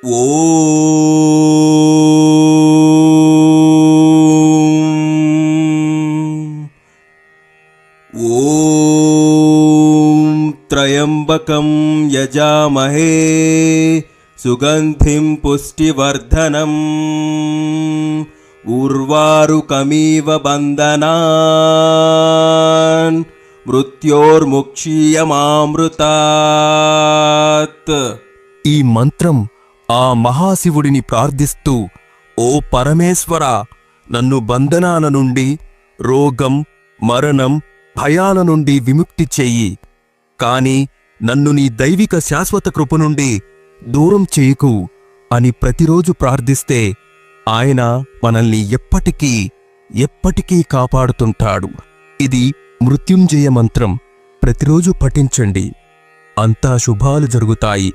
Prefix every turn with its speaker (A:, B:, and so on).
A: ఓం త్రయంబకం యజామహే సుగంధిం పుష్టివర్ధనం ఉర్వారుకమివ బంధనాన్ మృత్యోర్ముక్షీయమామృతాత్.
B: ఈ మంత్రం ఆ మహాశివుడిని ప్రార్థిస్తూ, ఓ పరమేశ్వర, నన్ను బంధనాల నుండి, రోగం, మరణం, భయాల నుండి విముక్తి చెయ్యి. కాని నన్ను నీ దైవిక శాశ్వత కృప నుండి దూరం చేయకు అని ప్రతిరోజు ప్రార్థిస్తే ఆయన మనల్ని ఎప్పటికీ కాపాడుతుంటాడు. ఇది మృత్యుంజయ మంత్రం. ప్రతిరోజు పఠించండి. అంతా శుభాలు జరుగుతాయి.